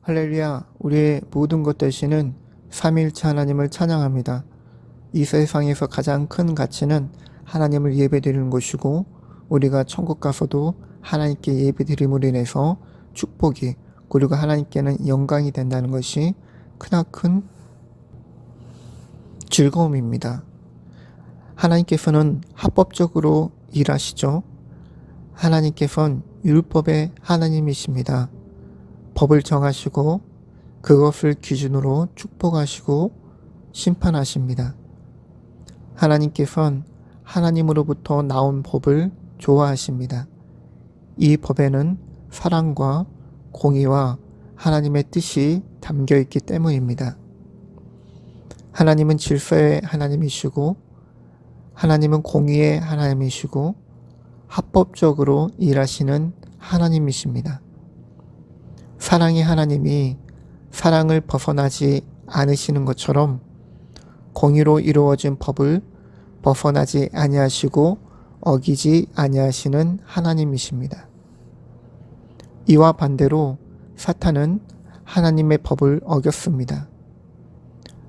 할렐루야, 우리의 모든 것 되시는 삼위일체 하나님을 찬양합니다. 이 세상에서 가장 큰 가치는 하나님을 예배드리는 것이고, 우리가 천국 가서도 하나님께 예배드림으로 인해서 축복이, 그리고 하나님께는 영광이 된다는 것이 크나큰 즐거움입니다. 하나님께서는 합법적으로 일하시죠. 하나님께서는 율법의 하나님이십니다. 법을 정하시고 그것을 기준으로 축복하시고 심판하십니다. 하나님께서는 하나님으로부터 나온 법을 좋아하십니다. 이 법에는 사랑과 공의와 하나님의 뜻이 담겨 있기 때문입니다. 하나님은 질서의 하나님이시고, 하나님은 공의의 하나님이시고, 합법적으로 일하시는 하나님이십니다. 사랑의 하나님이 사랑을 벗어나지 않으시는 것처럼 공의로 이루어진 법을 벗어나지 아니하시고 어기지 아니하시는 하나님이십니다. 이와 반대로 사탄은 하나님의 법을 어겼습니다.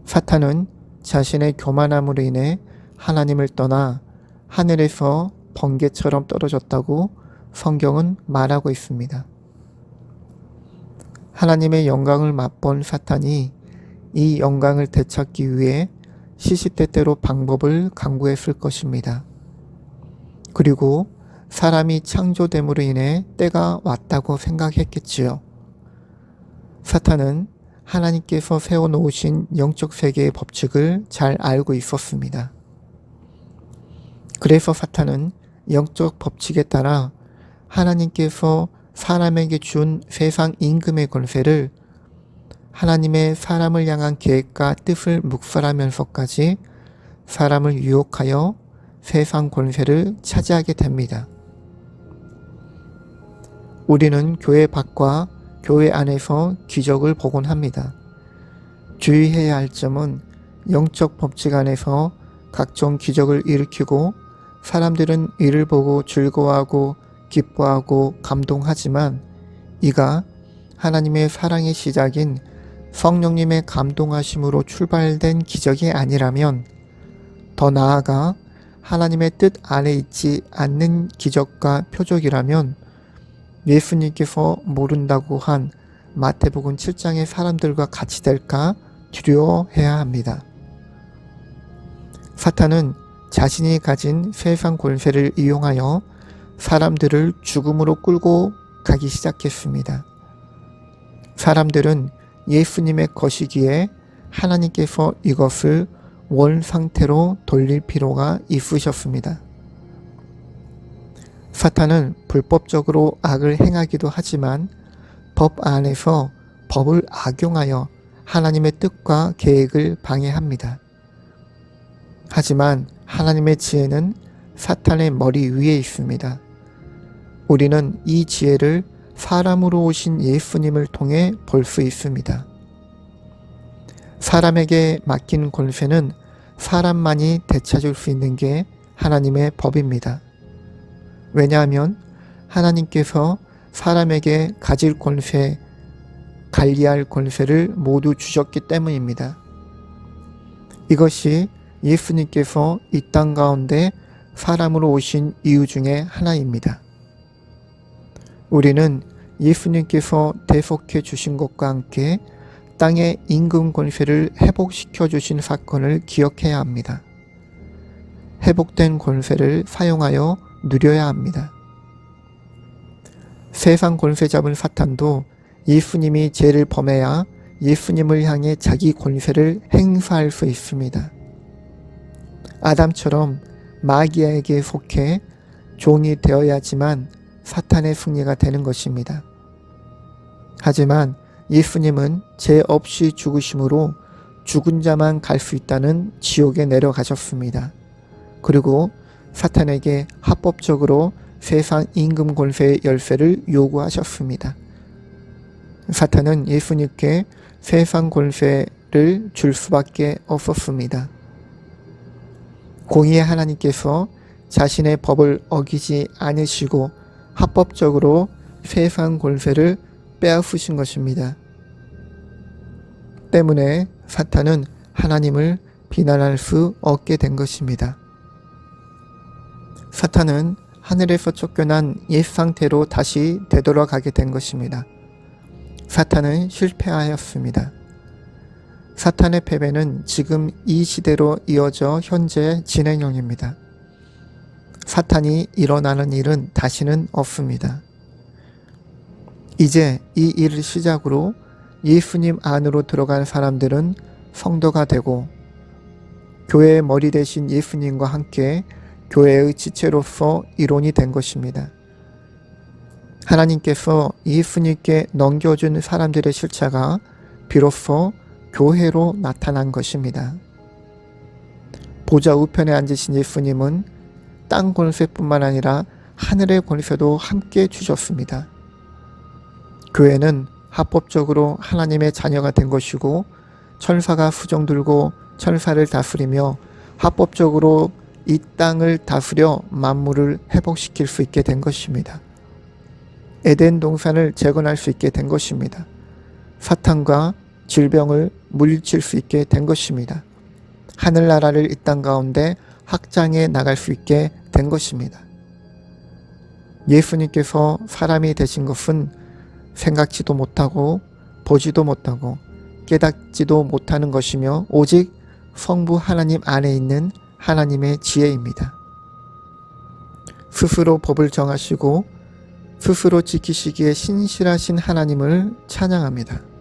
사탄은 자신의 교만함으로 인해 하나님을 떠나 하늘에서 번개처럼 떨어졌다고 성경은 말하고 있습니다. 하나님의 영광을 맛본 사탄이 이 영광을 되찾기 위해 시시때때로 방법을 강구했을 것입니다. 그리고 사람이 창조됨으로 인해 때가 왔다고 생각했겠지요. 사탄은 하나님께서 세워놓으신 영적 세계의 법칙을 잘 알고 있었습니다. 그래서 사탄은 영적 법칙에 따라 하나님께서 사람에게 준 세상 임금의 권세를 하나님의 사람을 향한 계획과 뜻을 묵살하면서까지 사람을 유혹하여 세상 권세를 차지하게 됩니다. 우리는 교회 밖과 교회 안에서 기적을 보곤 합니다. 주의해야 할 점은 영적 법칙 안에서 각종 기적을 일으키고 사람들은 이를 보고 즐거워하고 기뻐하고 감동하지만 이가 하나님의 사랑의 시작인 성령님의 감동하심으로 출발된 기적이 아니라면, 더 나아가 하나님의 뜻 안에 있지 않는 기적과 표적이라면 예수님께서 모른다고 한 마태복음 7장의 사람들과 같이 될까 두려워해야 합니다. 사탄은 자신이 가진 세상 권세를 이용하여 사람들을 죽음으로 끌고 가기 시작했습니다. 사람들은 예수님의 것이기에 하나님께서 이것을 원 상태로 돌릴 필요가 있으셨습니다. 사탄은 불법적으로 악을 행하기도 하지만 법 안에서 법을 악용하여 하나님의 뜻과 계획을 방해합니다. 하지만 하나님의 지혜는 사탄의 머리 위에 있습니다. 우리는 이 지혜를 사람으로 오신 예수님을 통해 볼 수 있습니다. 사람에게 맡긴 권세는 사람만이 되찾을 수 있는 게 하나님의 법입니다. 왜냐하면 하나님께서 사람에게 가질 권세, 관리할 권세를 모두 주셨기 때문입니다. 이것이 예수님께서 이 땅 가운데 사람으로 오신 이유 중에 하나입니다. 우리는 예수님께서 대속해 주신 것과 함께 땅의 임금 권세를 회복시켜 주신 사건을 기억해야 합니다. 회복된 권세를 사용하여 누려야 합니다. 세상 권세 잡은 사탄도 예수님이 죄를 범해야 예수님을 향해 자기 권세를 행사할 수 있습니다. 아담처럼 마귀에게 속해 종이 되어야지만 사탄의 승리가 되는 것입니다. 하지만 예수님은 죄 없이 죽으심으로 죽은 자만 갈 수 있다는 지옥에 내려가셨습니다. 그리고 사탄에게 합법적으로 세상 임금 권세의 열쇠를 요구하셨습니다. 사탄은 예수님께 세상 권세를 줄 수밖에 없었습니다. 공의의 하나님께서 자신의 법을 어기지 않으시고 합법적으로 세상 권세를 빼앗으신 것입니다. 때문에 사탄은 하나님을 비난할 수 없게 된 것입니다. 사탄은 하늘에서 쫓겨난 옛 상태로 다시 되돌아가게 된 것입니다. 사탄은 실패하였습니다. 사탄의 패배는 지금 이 시대로 이어져 현재 진행형입니다. 사탄이 일어나는 일은 다시는 없습니다. 이제 이 일을 시작으로 예수님 안으로 들어간 사람들은 성도가 되고 교회의 머리 대신 예수님과 함께 교회의 지체로서 일원이 된 것입니다. 하나님께서 예수님께 넘겨준 사람들의 실체가 비로소 교회로 나타난 것입니다. 보좌 우편에 앉으신 예수님은 땅 권세뿐만 아니라 하늘의 권세도 함께 주셨습니다. 교회는 합법적으로 하나님의 자녀가 된 것이고 천사가 수종 들고 천사를 다스리며 합법적으로 이 땅을 다스려 만물을 회복시킬 수 있게 된 것입니다. 에덴 동산을 재건할 수 있게 된 것입니다. 사탄과 질병을 물리칠 수 있게 된 것입니다. 하늘나라를 이 땅 가운데 확장해 나갈 수 있게 된 것입니다. 예수님께서 사람이 되신 것은 생각지도 못하고 보지도 못하고 깨닫지도 못하는 것이며 오직 성부 하나님 안에 있는 하나님의 지혜입니다. 스스로 법을 정하시고 스스로 지키시기에 신실하신 하나님을 찬양합니다.